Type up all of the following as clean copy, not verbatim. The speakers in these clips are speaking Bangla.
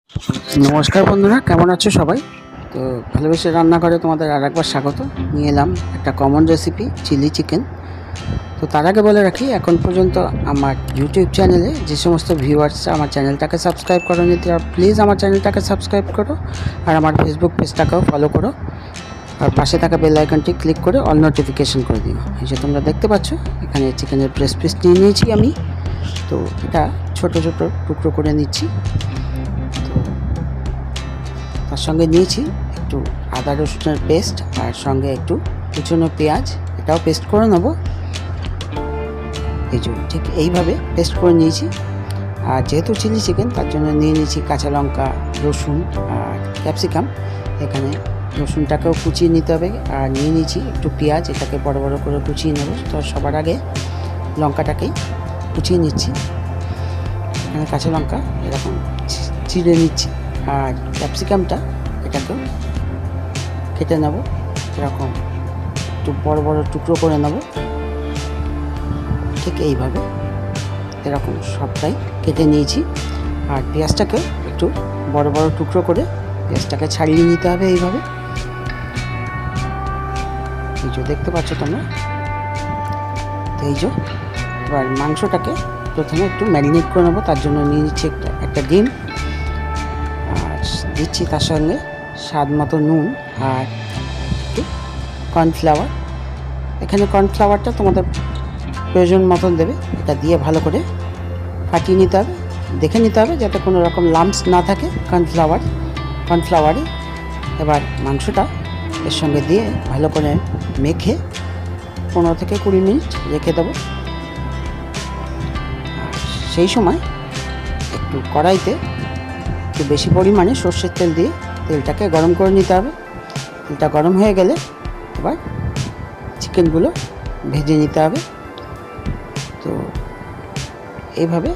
নমস্কার বন্ধুরা, কেমন আছো সবাই? তো ভালোবেসে রান্না করে তোমাদের আরেকবার স্বাগত। নিয়ে এলাম একটা কমন রেসিপি, চিলি চিকেন। তো তার আগে বলে রাখি, এখন পর্যন্ত আমার ইউটিউব চ্যানেলে যে সমস্ত ভিউয়ার্সরা আমার চ্যানেলটাকে সাবস্ক্রাইব করোনি, তারা প্লিজ আমার চ্যানেলটাকে সাবস্ক্রাইব করো, আর আমার ফেসবুক পেজটাকেও ফলো করো, আর পাশে থাকা বেল আইকনটি ক্লিক করে অল নোটিফিকেশন করে দিও। এই যে তোমরা দেখতে পাচ্ছ, এখানে চিকেনের ব্রেস্ট পিস নিয়ে নিয়েছি আমি। তো এটা ছোট ছোট টুকরো করে নিচ্ছি। তার সঙ্গে নিয়েছি একটু আদা রসুনের পেস্ট, আর সঙ্গে একটু কুচনো পেঁয়াজ, এটাও পেস্ট করে নেব। এই যে ঠিক এইভাবে পেস্ট করে নিয়েছি। আর যেহেতু চিলি চিকেন, তার জন্য নিয়ে নিয়েছি কাঁচা লঙ্কা, রসুন আর ক্যাপসিকাম। এখানে রসুনটাকেও কুচিয়ে নিতে হবে, আর নিয়ে নিয়েছি একটু পেঁয়াজ, এটাকে বড় বড় করে কুচিয়ে নেব। তো সবার আগে লঙ্কাটাকেই কুচিয়ে নিচ্ছি। এখানে কাঁচা লঙ্কা এরকম চিড়ে নিচ্ছি, আর ক্যাপসিকামটা এটাকেও কেটে নেব, এরকম একটু বড় বড় টুকরো করে নেব। ঠিক এইভাবে এরকম সবটাই কেটে নিয়েছি। আর পেঁয়াজটাকে একটু বড় বড় টুকরো করে পেঁয়াজটাকে ছাড়িয়ে নিতে হবে এইভাবে। এই যে দেখতে পাচ্ছ তোমরা। এই যে এবার মাংসটাকে প্রথমে একটু ম্যারিনেট করে নেবো। তার জন্য নিয়ে নিচ্ছি একটা ডিম, আর দিচ্ছি তার সঙ্গে স্বাদ মতো নুন আর একটু কর্নফ্লাওয়ার। এখানে কর্নফ্লাওয়ারটা তোমাদের প্রয়োজন মতন দেবে। এটা দিয়ে ভালো করে ফাটিয়ে নিতে হবে, দেখে নিতে হবে যাতে কোনো রকম লাম্পস না থাকে কর্নফ্লাওয়ারে। এবার মাংসটা এর সঙ্গে দিয়ে ভালো করে মেখে 15 থেকে 20 মিনিট রেখে দেবো। আর সেই সময় একটু কড়াইতে একটু বেশি পরিমাণে সর্ষের তেল দিয়ে তেলটাকে গরম করে নিতে হবে। তেলটা গরম হয়ে গেলে এবার চিকেনগুলো ভেজে নিতে হবে। তো এইভাবে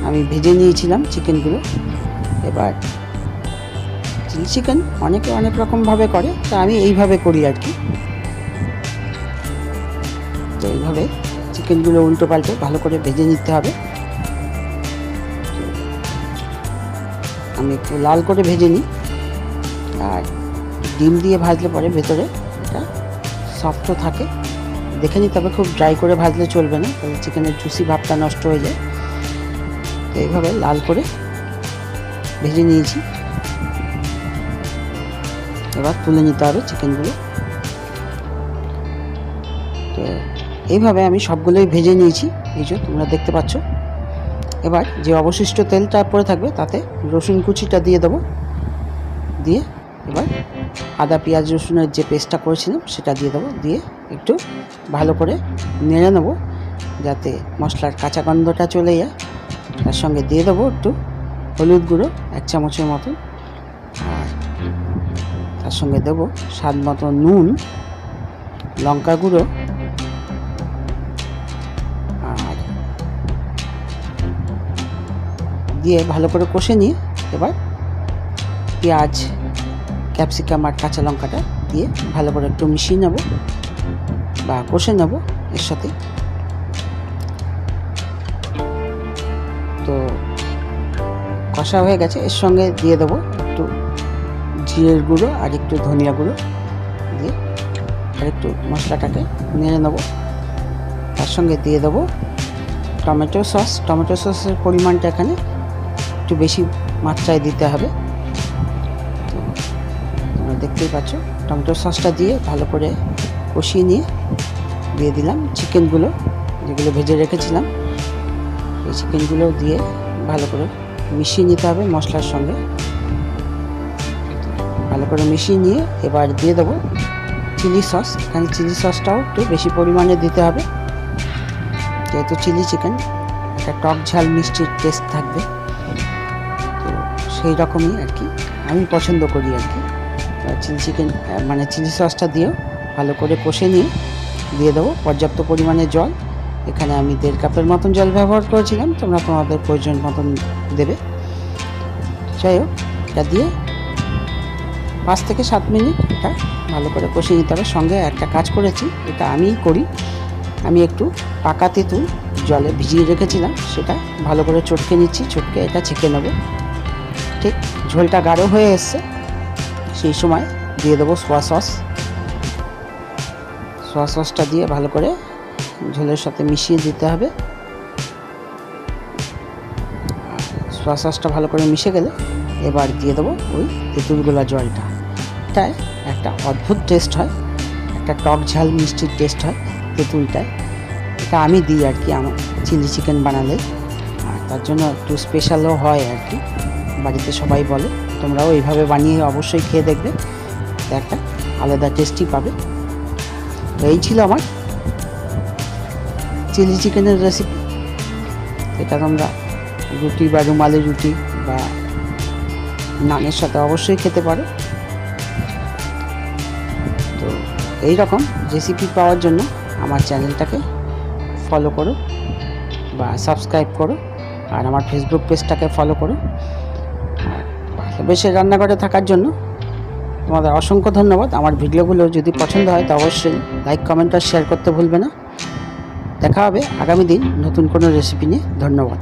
আমি ভেজে নিয়েছিলাম চিকেনগুলো। এবার চিলি চিকেন অনেকে অনেক রকমভাবে করে, তা আমি এইভাবে করি আর কি। তো এইভাবে চিকেনগুলো উল্টো পাল্টে ভালো করে ভেজে নিতে হবে। আমি একটু লাল করে ভেজে নিই। আর ডিম দিয়ে ভাজলে পরে ভেতরে এটা সফটও থাকে, দেখে নিতে হবে। খুব ড্রাই করে ভাজলে চলবে না, তাহলে চিকেনের জুসি ভাবটা নষ্ট হয়ে যায়। তো এইভাবে লাল করে ভেজে নিয়েছি। এবার তুলে নিতে হবে চিকেনগুলো। তো এইভাবে আমি সবগুলোই ভেজে নিয়েছি, এই যে তোমরা দেখতে পাচ্ছ। এবার যে অবশিষ্ট তেলটা পড়ে থাকবে তাতে রসুন কুচিটা দিয়ে দেবো। দিয়ে এবার আদা পেঁয়াজ রসুনের যে পেস্টটা করেছিলাম সেটা দিয়ে দেবো। দিয়ে একটু ভালো করে নেড়ে নেবো যাতে মশলার কাঁচা গন্ধটা চলে যায়। তার সঙ্গে দিয়ে দেবো একটু হলুদ গুঁড়ো 1 চামচের মতন, আর তার সঙ্গে দেবো স্বাদ মতো নুন, লঙ্কা গুঁড়ো, আর দিয়ে ভালো করে কষে নিয়ে এবার পেঁয়াজ, ক্যাপসিকাম আর কাঁচা লঙ্কাটা দিয়ে ভালো করে একটু মিশিয়ে নেব বা কষে নেব এর সাথে। তো কষা হয়ে গেছে, এর সঙ্গে দিয়ে দেবো একটু জিরের গুঁড়ো আর একটু ধনিয়া গুঁড়ো দিয়ে আর একটু মশলাটাকে নেড়ে নেব। তার সঙ্গে দিয়ে দেবো টমেটো সসের পরিমাণটা এখানে একটু বেশি মাত্রায় দিতে হবে। তো তোমরা দেখতেই পাচ্ছ, টমেটো সসটা দিয়ে ভালো করে কষিয়ে নিয়ে দিয়ে দিলাম চিকেনগুলো, যেগুলো ভেজে রেখেছিলাম। এই চিকেনগুলো দিয়ে ভালো করে মিশিয়ে নিতে হবে মশলার সঙ্গে। ভালো করে মিশিয়ে নিয়ে এবার দিয়ে দেবো চিলি সস। এখানে চিলি সসটাও একটু বেশি পরিমাণে দিতে হবে, যেহেতু চিলি চিকেন একটা টক ঝাল মিষ্টির টেস্ট থাকবে। তো সেই রকমই আর কি আমি পছন্দ করি আর কি। চিলি চিকেন মানে চিলি সসটা দিয়েও ভালো করে কষে নিয়ে দিয়ে দেবো পর্যাপ্ত পরিমাণে জল। এখানে আমি 1.5 কাপের মতন জল ব্যবহার করেছিলাম, তোমরা তোমাদের প্রয়োজন মতন দেবে। যাই হোক, এটা দিয়ে 5 থেকে 7 মিনিট এটা ভালো করে কষিয়ে নিতে হবে। সঙ্গে একটা কাজ করেছি, এটা আমিই করি, আমি একটু পাকা তেঁতুল জলে ভিজিয়ে রেখেছিলাম, সেটা ভালো করে চটকে নিচ্ছি। চটকে এটা ছেঁকে নেব। ঠিক ঝোলটা গাঢ় হয়ে এসছে, সেই সময় দিয়ে দেবো সোয়া সস। সোয়া সসটা দিয়ে ভালো করে ঝোলের সাথে মিশিয়ে দিতে হবে। সোয়া সসটা ভালো করে মিশে গেলে এবার দিয়ে দেবো ওই তেঁতুল গোলা জলটা। এটায় একটা অদ্ভুত টেস্ট হয়, একটা টক ঝাল মিষ্টির টেস্ট হয় তেঁতুলটায়। এটা আমি দিই আর কি আমার চিলি চিকেন বানালে, আর তার জন্য একটু স্পেশালও হয় আর কি, বাড়িতে সবাই বলে। তোমরাও এইভাবে বানিয়ে অবশ্যই খেয়ে দেখবে, একটা আলাদা টেস্টি পাবে। তো এই ছিল আমার চিলি চিকেনের রেসিপি। এটা তোমরা রুটি বা রুমালি রুটি বা নানের সাথে অবশ্যই খেতে পারো। তো এই রকম রেসিপি পাওয়ার জন্য আমার চ্যানেলটাকে ফলো করো বা সাবস্ক্রাইব করো, আর আমার ফেসবুক পেজটাকে ফলো করো। আর ভালোবেসে রান্নাঘরে থাকার জন্য তোমাদের অসংখ্য ধন্যবাদ। আমার ভিডিওগুলো যদি পছন্দ হয় তো অবশ্যই লাইক, কমেন্ট আর শেয়ার করতে ভুলবে না। দেখা হবে আগামী দিন নতুন কোনো রেসিপি নিয়ে। ধন্যবাদ।